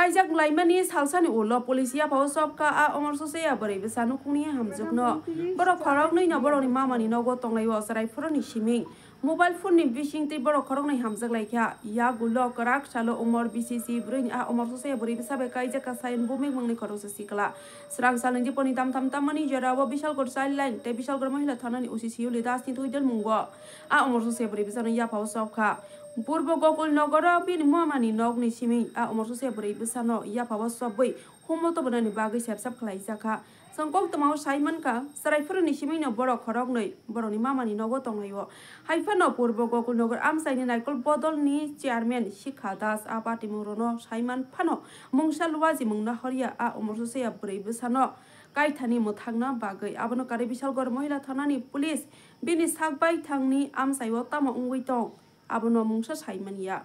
kaijak laimani salsani ulo polisia pau sobka a omor soseya bari besanu kuni hamjukno boro khorok nei na boro ni mamani nogo tonglaiwa sarai furoni siming mobile phone ni bising ti boro khorok nei hamjak laikya ya gulo karak salo omor bcc brin a omor soseya bari besabe kaijak ka sain buming mangni khorok sikla srang saleng ji poni tam tamani jarawa bisal gor child line te bisal gor mahila thanani uccu le das ni tuidel mungo a omor soseya bari besanu ya pau sobka Purbo Gokul Nogora pin mamani nogni simi a omor soseya bari besano ya pau sobai homoto banani bagai sep khlaijaka sangkok tamau saiman ka sarai furni simi no boro khorok nei boro ni mamani nogo tonglaiwo haifano Purbo Gokul Nogor amsaini naikol bodol ni chairman Shikha Das a party murono saiman phano mungsalwaji mungna horia a omor soseya bari besano kaithani muthangna bagai abono kare bisalgor mohila thanani police bini sakbai thangni amsaiwo tamo ungui tong abono mungsa saimania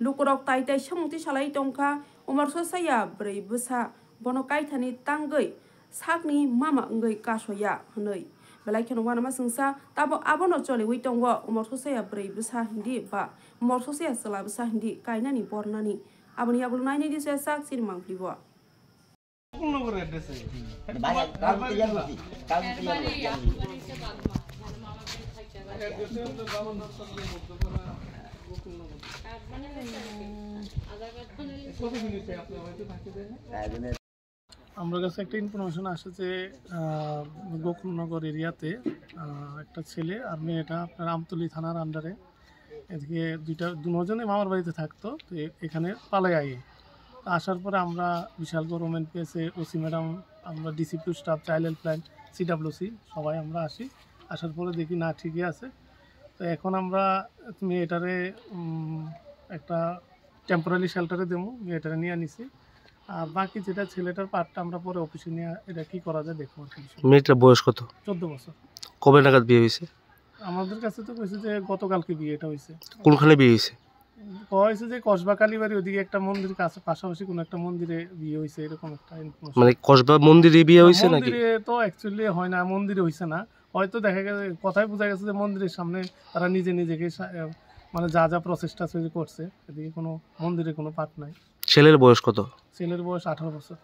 lukurok taitai samungti salai tongka omor soseya brai besa bono kaithani tangai sakni mama ngai kasoya hanoi belai kheno wana ma sungsa tabo abono chole wi tongo omor soseya brai besa hindi ba omor soseya sala besa hindi kainani bornani aboni agul naini di sak sir mangplibo আমার কাছে একটা information আসে যে গোকুলনগর এরিয়াতে একটা ছেলে আর মেয়েটা আপনার আমতলী থানার আন্ডারে এদিকে দুজনে মামার বাড়িতে থাকতো তো এখানে পালাই আই আসার পরে আমরা বিশাল গভর্নমেন্ট পেয়েছে ওসি ম্যাডাম আমরা DCP staff child helpline CWC সবাই আমরা আসার পরে দেখি না ঠিকই আছে তো এখন আমরা মেয়েটারে একটা টেম্পোরারি শেল্টারে দেবো মেয়েটারে নিয়ে নিছি আর বাকি যেটা ছেলেটার পার্টটা আমরা পরে অফিসে নিয়ে এটা কি করা যায় দেখবো। মেয়েটার বয়স কত? 14 বছর। কবে নাগাদ বিয়ে হয়েছে? আমাদের কাছে তো কইছে যে গতকালকে বিয়েটা হয়েছে। কোনখানে বিয়ে হয়েছে? কইছে যে কসবা কালীবাড়ি ওদিকে একটা মন্দির কাছে পাশাপাশি কোন একটা মন্দিরে বিয়ে হয়েছে এরকম একটা ইনফরমেশন। মানে কসবা মন্দিরে বিয়ে হয়েছে নাকি? মন্দিরে তো অ্যাকচুয়ালি হয় না, মন্দিরে হয়েছে না, হয়তো দেখা গেছে কথাই বোঝা গেছে যে মন্দিরের সামনে তারা নিজেকে মানে যা প্রচেষ্টা করছে এদিকে কোনো মন্দিরে কোনো পাঠ নাই। ছেলের বয়স কত? ছেলের বয়স 18 বছর।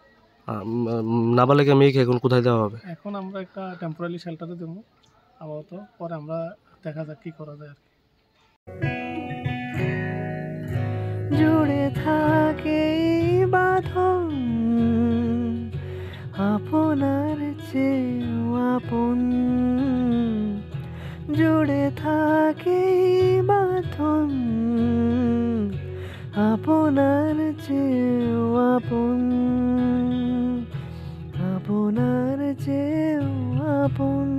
নাবালিকা মেয়েকে এখন কোথায় দেওয়া হবে? এখন আমরা একটা টেম্পোরারি শেল্টারে দেবো আপাতত, পরে আমরা দেখা যাক কি করা যায় আর কি। জুড়ে থাকে বাঁধন আপনার চেয়েও আপন, জুড়ে থাকে বাঁধন আপনার চেয়েও আপন, আপনার চেয়েও আপন।